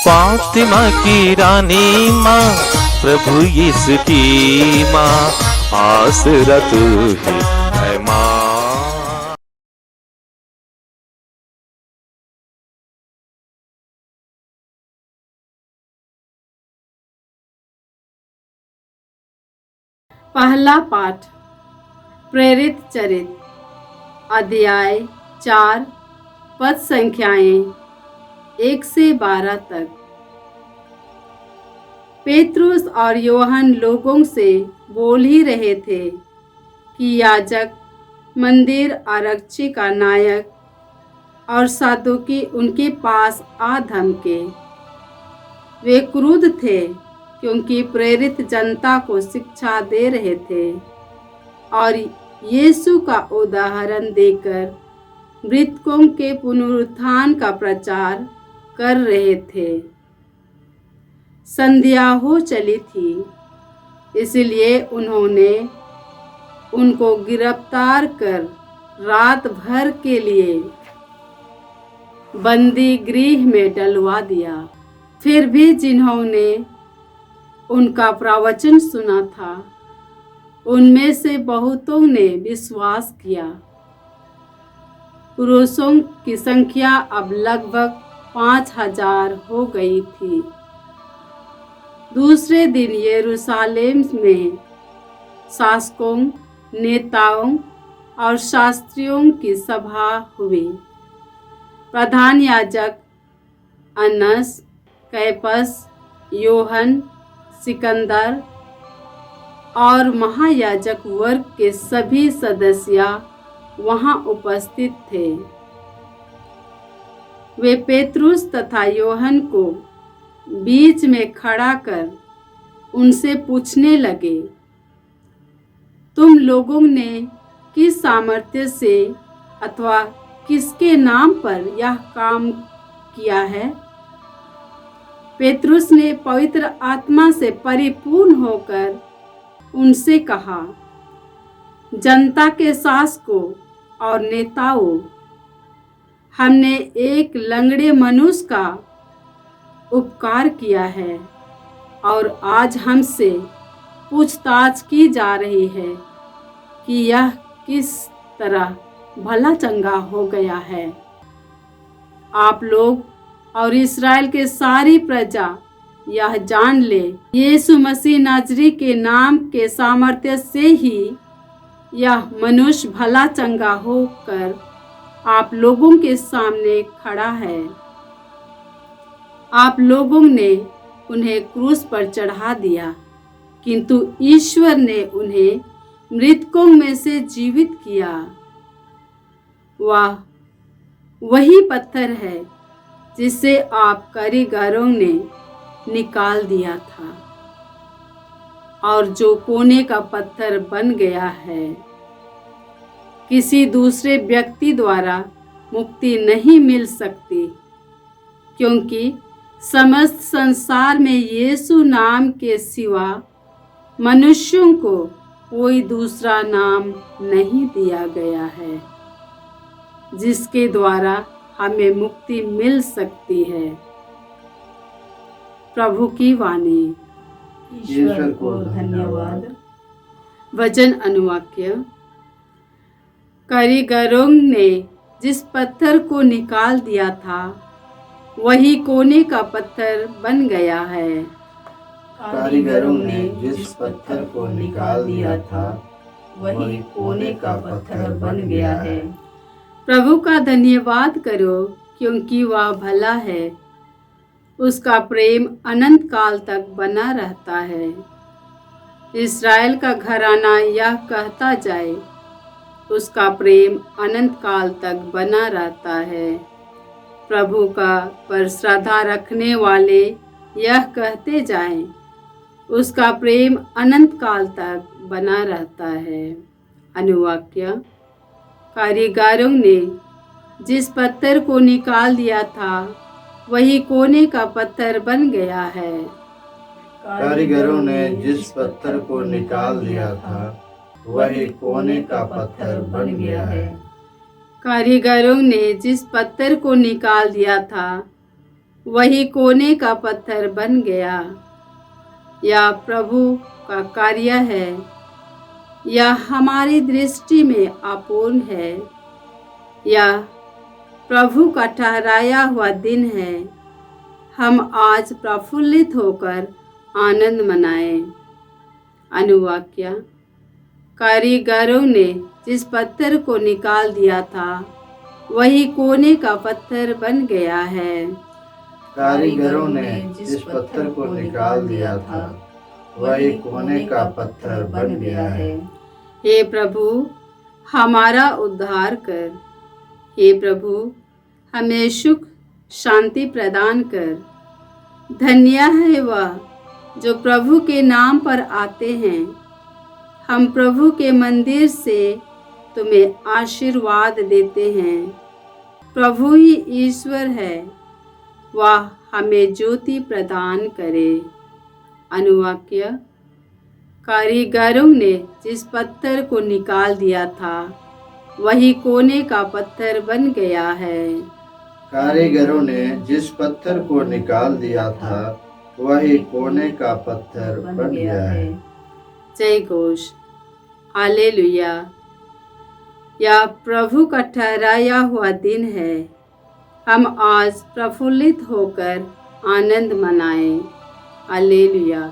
फातिमा की रानी माँ, प्रभु यीशु की माँ, आसरा तू ही है माँ। पहला पाठ प्रेरित चरित्र अध्याय 4 पद संख्याएं 1 से 12 तक। पेतरुस और योहन लोगों से बोल ही रहे थे कि याजक, मंदिर आरक्षी का नायक और सादुकी उनके पास आ धमके। वे क्रुद्ध थे क्योंकि प्रेरित जनता को शिक्षा दे रहे थे और यीशु का उदाहरण देकर मृतकों के पुनरुत्थान का प्रचार कर रहे थे। संध्या हो चली थी, इसलिए उन्होंने उनको गिरफ्तार कर रात भर के लिए बंदी गृह में डलवा दिया। फिर भी जिन्होंने उनका प्रवचन सुना था, उनमें से बहुतों ने विश्वास किया। पुरुषों की संख्या अब लगभग 5000 हो गई थी। दूसरे दिन यरूशलेम में शासकों, नेताओं और शास्त्रियों की सभा हुई। प्रधान याजक अन्नस, कैफस, योहन, सिकंदर और महायाजक वर्ग के सभी सदस्य वहां उपस्थित थे। वे पेतरुस तथा योहन को बीच में खड़ा कर उनसे पूछने लगे, तुम लोगों ने किस सामर्थ्य से अथवा किसके नाम पर यह काम किया है? पेतरुस ने पवित्र आत्मा से परिपूर्ण होकर उनसे कहा, जनता के शासकों और नेताओं, हमने एक लंगड़े मनुष्य का उपकार किया है और आज हमसे पूछताछ की जा रही है कि यह किस तरह भला चंगा हो गया है। आप लोग और इस्राएल के सारी प्रजा यह जान ले, यीशु मसीह नाजरी के नाम के सामर्थ्य से ही यह मनुष्य भला चंगा होकर आप लोगों के सामने खड़ा है। आप लोगों ने उन्हें क्रूस पर चढ़ा दिया, किंतु ईश्वर ने उन्हें मृतकों में से जीवित किया। वह वही पत्थर है जिसे आप कारीगरों ने निकाल दिया था और जो कोने का पत्थर बन गया है। किसी दूसरे व्यक्ति द्वारा मुक्ति नहीं मिल सकती, क्योंकि समस्त संसार में यीशु नाम के सिवा मनुष्यों को कोई दूसरा नाम नहीं दिया गया है जिसके द्वारा हमें मुक्ति मिल सकती है। प्रभु की वाणी। ईश्वर को धन्यवाद। वचन अनुवाक्य। कारीगरों ने जिस पत्थर को निकाल दिया था, वही कोने का पत्थर बन गया है। कारीगरों ने जिस पत्थर को निकाल दिया था, वही कोने का पत्थर बन गया है। प्रभु का धन्यवाद करो, क्योंकि वह भला है। उसका प्रेम अनंत काल तक बना रहता है। इस्राएल का घराना यह कहता जाए, उसका प्रेम अनंत काल तक बना रहता है। प्रभु का पर श्रद्धा रखने वाले यह कहते जाएं, उसका प्रेम अनंत काल तक बना रहता है। अनुवाक्य। कारीगरों ने जिस पत्थर को निकाल दिया था, वही कोने का पत्थर बन गया है। कारीगरों ने जिस पत्थर को निकाल दिया था, वही कोने का पत्थर बन गया है। कारीगरों ने जिस पत्थर को निकाल दिया था, वही कोने का पत्थर बन गया। यह प्रभु का कार्य है, यह हमारी दृष्टि में अपूर्ण है। यह प्रभु का ठहराया हुआ दिन है। हम आज प्रफुल्लित होकर आनंद मनाएं। अनुवाक्य, कारीगरों ने जिस पत्थर को निकाल दिया था वही कोने का पत्थर बन गया है। कारीगरों ने जिस पत्थर को निकाल दिया था वही कोने का पत्थर बन गया है। हे प्रभु, हमारा उद्धार कर। हे प्रभु, हमें सुख शांति प्रदान कर। धन्य है वह जो प्रभु के नाम पर आते हैं। हम प्रभु के मंदिर से तुम्हें आशीर्वाद देते हैं। प्रभु ही ईश्वर है, वह हमें ज्योति प्रदान करे। अनुवाक्य, कारीगरों ने जिस पत्थर को निकाल दिया था वही कोने का पत्थर बन गया है। कारीगरों ने जिस पत्थर को निकाल दिया था वही कोने का पत्थर बन गया है। जय घोष, हालेलुया। यह प्रभु का ठहराया हुआ दिन है। हम आज प्रफुल्लित होकर आनंद मनाएं। हालेलुया।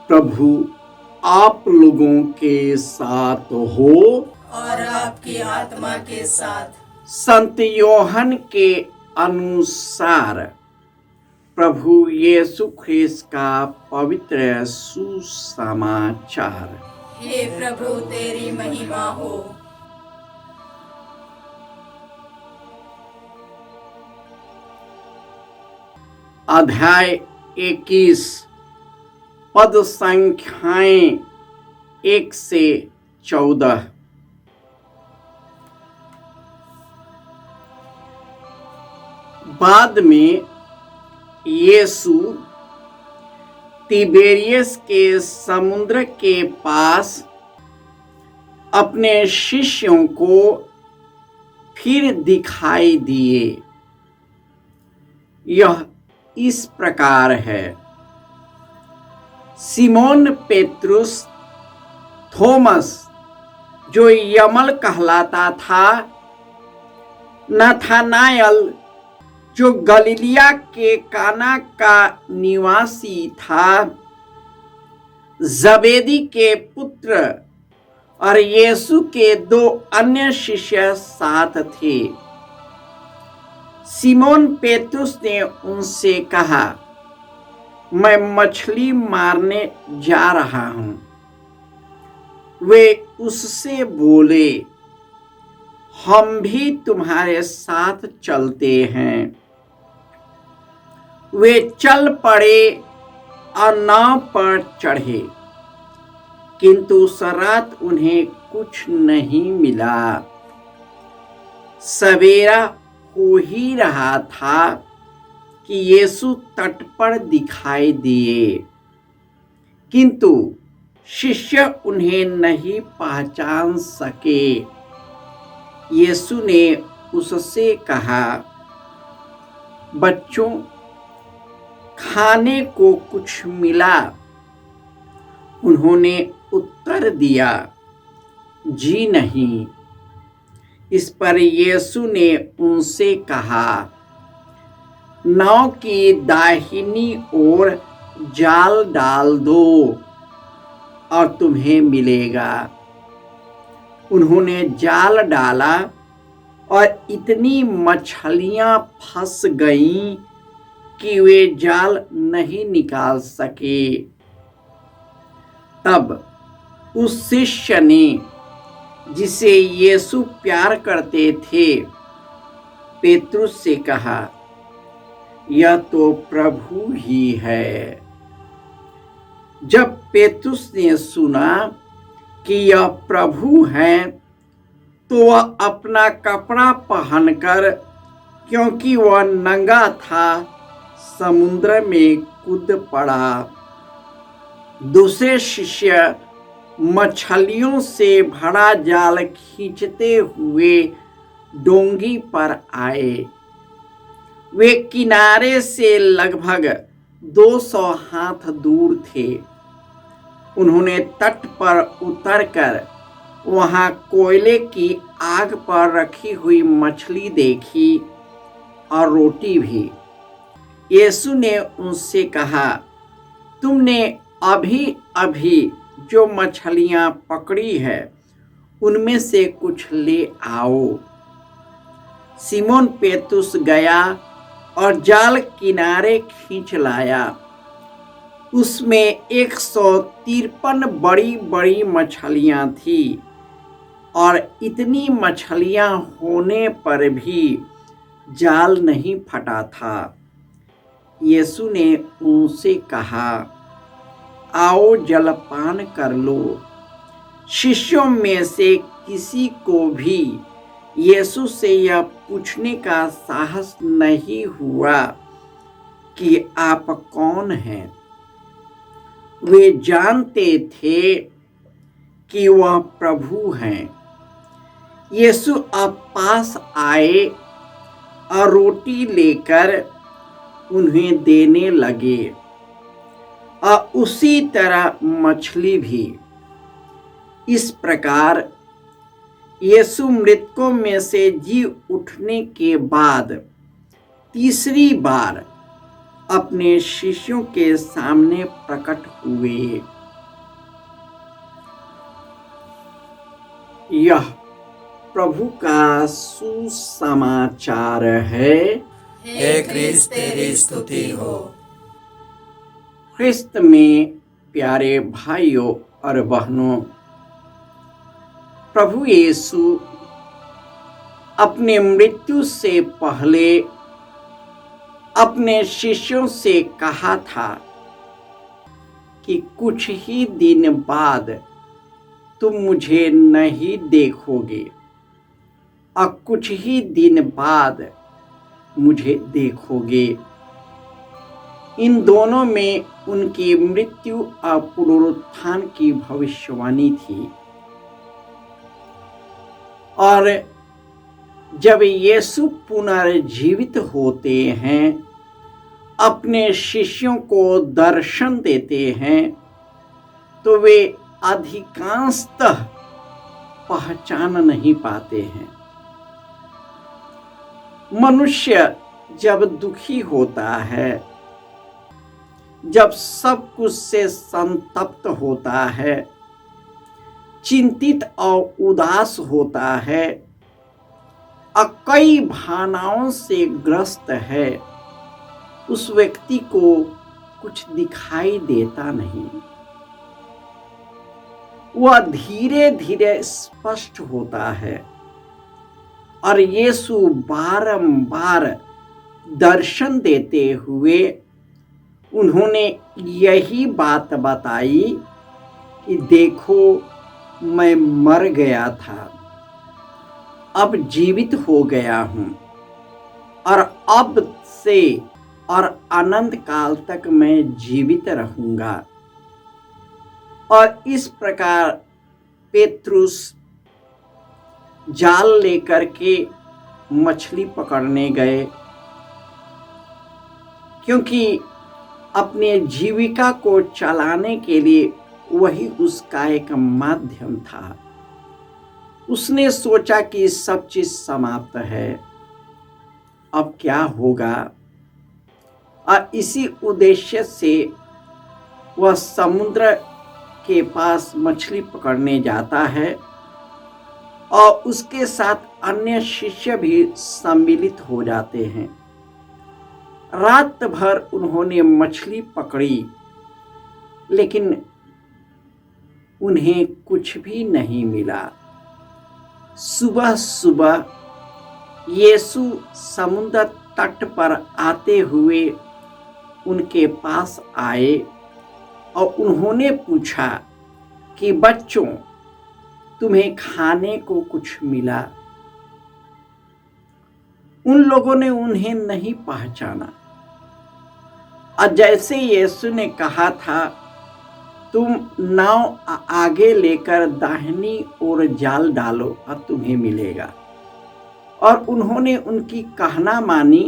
प्रभु आप लोगों के साथ हो और आपकी आत्मा के साथ। संत योहन के अनुसार प्रभु यीशु ख्रिस्त का पवित्र सुसमाचार। हे प्रभु, तेरी महिमा हो। अध्याय 21 पद संख्याएं 1 से 14। बाद में यीशु तिबेरियस के समुद्र के पास अपने शिष्यों को फिर दिखाई दिए। यह इस प्रकार है। सिमोन पेत्रुस, थोमस जो यमल कहलाता था, नथानायल जो गलीलिया के काना का निवासी था, जबेदी के पुत्र और यीशु के 2 अन्य शिष्य साथ थे। सिमोन पेत्रुस ने उनसे कहा, मैं मछली मारने जा रहा हूं। वे उससे बोले, हम भी तुम्हारे साथ चलते हैं। वे चल पड़े और नाव पर चढ़े, किंतु उस रात उन्हें कुछ नहीं मिला। सवेरा हो ही रहा था कि यीशु तट पर दिखाई दिए, किंतु शिष्य उन्हें नहीं पहचान सके। यीशु ने उससे कहा, बच्चों, खाने को कुछ मिला? उन्होंने उत्तर दिया, जी नहीं। इस पर यीशु ने उनसे कहा, नाव की दाहिनी ओर जाल डाल दो और तुम्हें मिलेगा। उन्होंने जाल डाला और इतनी मछलियां फंस गईं कि वे जाल नहीं निकाल सके। तब उस शिष्य ने, जिसे यीशु प्यार करते थे, पेतरुस से कहा, यह तो प्रभु ही है। जब पेतरुस ने सुना कि यह प्रभु है, तो वह अपना कपड़ा पहनकर, क्योंकि वह नंगा था, समुद्र में कूद पड़ा। दूसरे शिष्य मछलियों से भरा जाल खींचते हुए डोंगी पर आए, वे किनारे से लगभग 200 हाथ दूर थे। उन्होंने तट पर उतरकर वहां कोयले की आग पर रखी हुई मछली देखी और रोटी भी। यीशु ने उनसे कहा, तुमने अभी अभी जो मछलियां पकड़ी है उनमें से कुछ ले आओ। सिमोन पेतुस गया और जाल किनारे खींच लाया। उसमें 153 बड़ी बड़ी मछलियां थी और इतनी मछलियां होने पर भी जाल नहीं फटा था। यीशु ने उनसे कहा, आओ जलपान कर लो। शिष्यों में से किसी को भी यीशु से यह पूछने का साहस नहीं हुआ कि आप कौन हैं। वे जानते थे कि वह प्रभु हैं। यीशु अब पास आए और रोटी लेकर उन्हें देने लगे और उसी तरह मछली भी। इस प्रकार यीशु मृतकों में से जी उठने के बाद तीसरी बार अपने शिष्यों के सामने प्रकट हुए। यह प्रभु का सुसमाचार है। हे क्रिस्त तेरी स्तुति हो। ख्रिस्त में प्यारे भाइयों और बहनों, प्रभु यीशु अपने मृत्यु से पहले अपने शिष्यों से कहा था कि कुछ ही दिन बाद तुम मुझे नहीं देखोगे और कुछ ही दिन बाद मुझे देखोगे। इन दोनों में उनकी मृत्यु और पुनरुत्थान की भविष्यवाणी थी। और जब यीशु पुनर्जीवित होते हैं, अपने शिष्यों को दर्शन देते हैं, तो वे अधिकांशतः पहचान नहीं पाते हैं। मनुष्य जब दुखी होता है, जब सब कुछ से संतप्त होता है, चिंतित और उदास होता है और कई भावनाओं से ग्रस्त है, उस व्यक्ति को कुछ दिखाई देता नहीं। वह धीरे धीरे स्पष्ट होता है और यीशु बारंबार दर्शन देते हुए उन्होंने यही बात बताई कि देखो, मैं मर गया था, अब जीवित हो गया हूँ और अब से और अनंत काल तक मैं जीवित रहूँगा। और इस प्रकार पेत्रुस जाल लेकर के मछली पकड़ने गए, क्योंकि अपने जीविका को चलाने के लिए वही उसका एक माध्यम था। उसने सोचा कि सब चीज समाप्त है, अब क्या होगा। और इसी उद्देश्य से वह समुद्र के पास मछली पकड़ने जाता है और उसके साथ अन्य शिष्य भी सम्मिलित हो जाते हैं। रात भर उन्होंने मछली पकड़ी, लेकिन उन्हें कुछ भी नहीं मिला। सुबह सुबह यीशु समुद्र तट पर आते हुए उनके पास आए और उन्होंने पूछा कि बच्चों, तुम्हें खाने को कुछ मिला? उन लोगों ने उन्हें नहीं पहचाना और जैसे यीशु ने कहा था, तुम नाव आगे लेकर दाहिनी ओर जाल डालो और तुम्हें मिलेगा, और उन्होंने उनकी कहना मानी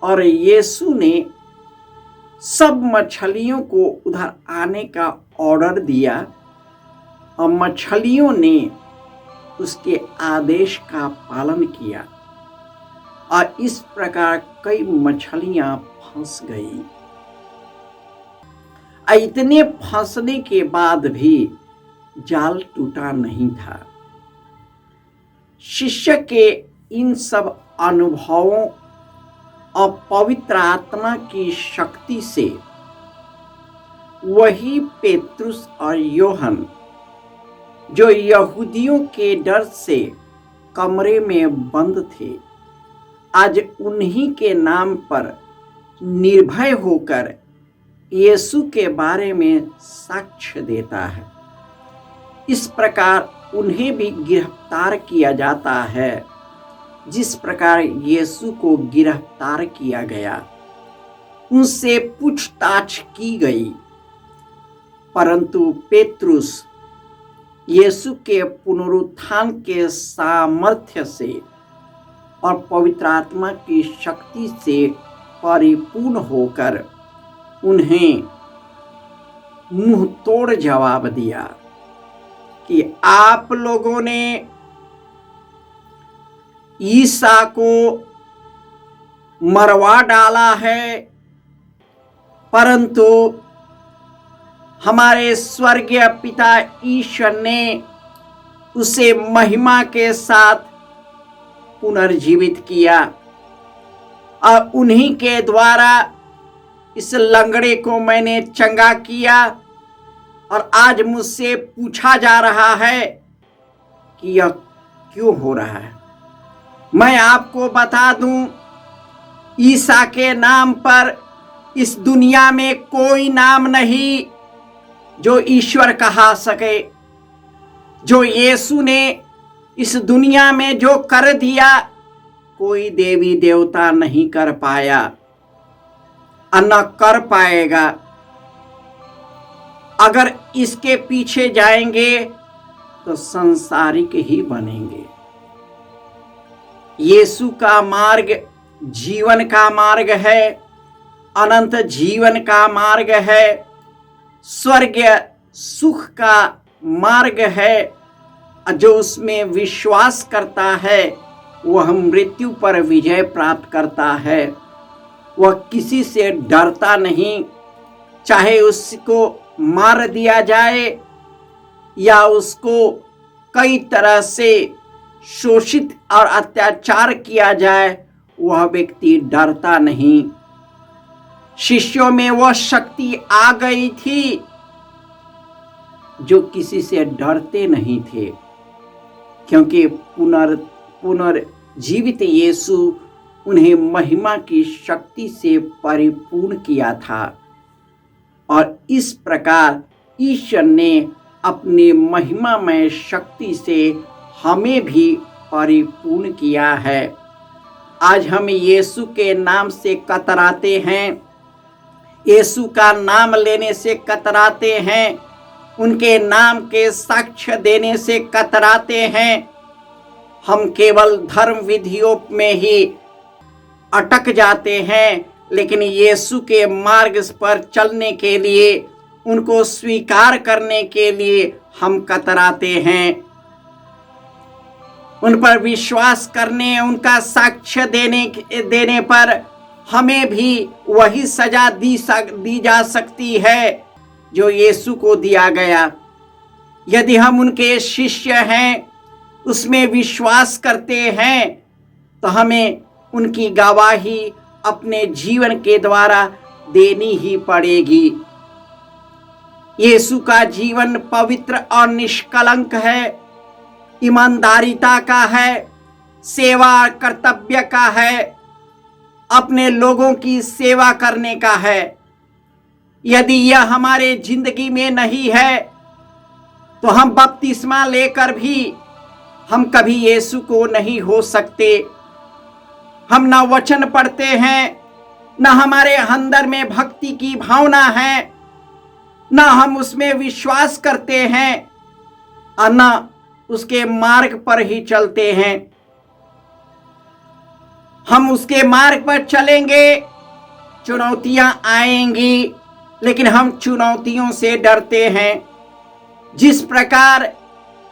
और यीशु ने सब मछलियों को उधर आने का ऑर्डर दिया और मछलियों ने उसके आदेश का पालन किया और इस प्रकार कई मछलियां फंस गई। इतने फंसने के बाद भी जाल टूटा नहीं था। शिष्य के इन सब अनुभवों और पवित्र आत्मा की शक्ति से वही पेतरुस और योहन जो यहूदियों के डर से कमरे में बंद थे, आज उन्हीं के नाम पर निर्भय होकर यीशु के बारे में साक्ष्य देता है। इस प्रकार उन्हें भी गिरफ्तार किया जाता है जिस प्रकार यीशु को गिरफ्तार किया गया। उनसे पूछताछ की गई, परंतु पेतरुस यीशु के पुनरुत्थान के सामर्थ्य से और पवित्र आत्मा की शक्ति से परिपूर्ण होकर उन्हें मुंह तोड़ जवाब दिया कि आप लोगों ने ईसा को मरवा डाला है, परंतु हमारे स्वर्गीय पिता ईश्वर ने उसे महिमा के साथ पुनर्जीवित किया और उन्हीं के द्वारा इस लंगड़े को मैंने चंगा किया। और आज मुझसे पूछा जा रहा है कि यह क्यों हो रहा है। मैं आपको बता दूं, ईसा के नाम पर इस दुनिया में कोई नाम नहीं जो ईश्वर कहा सके। जो यीशु ने इस दुनिया में जो कर दिया, कोई देवी देवता नहीं कर पाया और न कर पाएगा। अगर इसके पीछे जाएंगे तो संसारिक ही बनेंगे। यीशु का मार्ग जीवन का मार्ग है, अनंत जीवन का मार्ग है, स्वर्गीय सुख का मार्ग है। जो उसमें विश्वास करता है वह मृत्यु पर विजय प्राप्त करता है। वह किसी से डरता नहीं, चाहे उसको मार दिया जाए या उसको कई तरह से शोषित और अत्याचार किया जाए, वह व्यक्ति डरता नहीं। शिष्यों में वह शक्ति आ गई थी जो किसी से डरते नहीं थे, क्योंकि पुनर्जीवित यीशु उन्हें महिमा की शक्ति से परिपूर्ण किया था। और इस प्रकार ईश्वर ने अपनी महिमामय शक्ति से हमें भी परिपूर्ण किया है। आज हम यीशु के नाम से कतराते हैं, यीशु का नाम लेने से कतराते हैं, उनके नाम के साक्ष्य देने से कतराते हैं। हम केवल धर्म विधियों में ही अटक जाते हैं, लेकिन यीशु के मार्ग पर चलने के लिए, उनको स्वीकार करने के लिए हम कतराते हैं। उन पर विश्वास करने, उनका साक्ष्य देने पर हमें भी वही सजा दी जा सकती है जो यीशु को दिया गया। यदि हम उनके शिष्य हैं, उसमें विश्वास करते हैं, तो हमें उनकी गवाही अपने जीवन के द्वारा देनी ही पड़ेगी। यीशु का जीवन पवित्र और निष्कलंक है, ईमानदारिता का है, सेवा कर्तव्य का है, अपने लोगों की सेवा करने का है। यदि यह हमारे जिंदगी में नहीं है तो हम बपतिस्मा लेकर भी हम कभी यीशु को नहीं हो सकते। हम ना वचन पढ़ते हैं, ना हमारे अंदर में भक्ति की भावना है, ना हम उसमें विश्वास करते हैं और ना उसके मार्ग पर ही चलते हैं। हम उसके मार्ग पर चलेंगे, चुनौतियां आएंगी, लेकिन हम चुनौतियों से डरते हैं। जिस प्रकार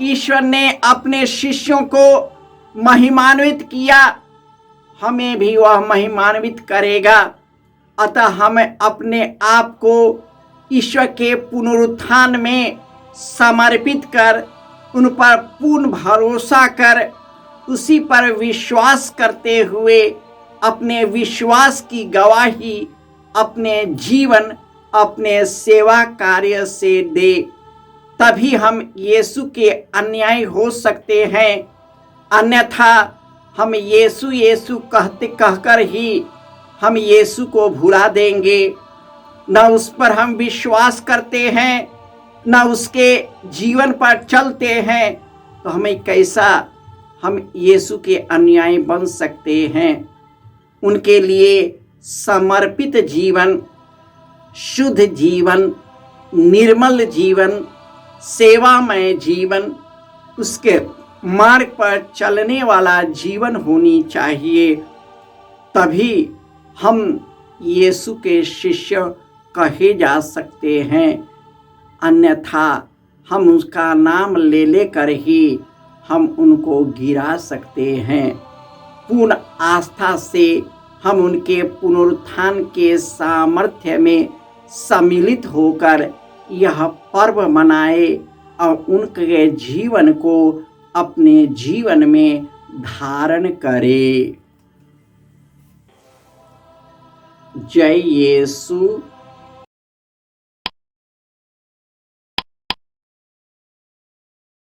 ईश्वर ने अपने शिष्यों को महिमान्वित किया, हमें भी वह महिमान्वित करेगा। अतः हम अपने आप को ईश्वर के पुनरुत्थान में समर्पित कर, उन पर पूर्ण भरोसा कर, उसी पर विश्वास करते हुए अपने विश्वास की गवाही अपने जीवन, अपने सेवा कार्य से दे। तभी हम यीशु के अनुयायी हो सकते हैं। अन्यथा हम यीशु यीशु कहकर ही हम यीशु को भुला देंगे। न उस पर हम विश्वास करते हैं, न उसके जीवन पर चलते हैं, तो हमें कैसा हम यीशु के अनुयायी बन सकते हैं। उनके लिए समर्पित जीवन, शुद्ध जीवन, निर्मल जीवन, सेवामय जीवन, उसके मार्ग पर चलने वाला जीवन होनी चाहिए। तभी हम यीशु के शिष्य कहे जा सकते हैं। अन्यथा हम उसका नाम ले लेकर ही हम उनको गिरा सकते हैं। पूर्ण आस्था से हम उनके पुनरुत्थान के सामर्थ्य में सम्मिलित होकर यह पर्व मनाए और उनके जीवन को अपने जीवन में धारण करें। जय यीशु।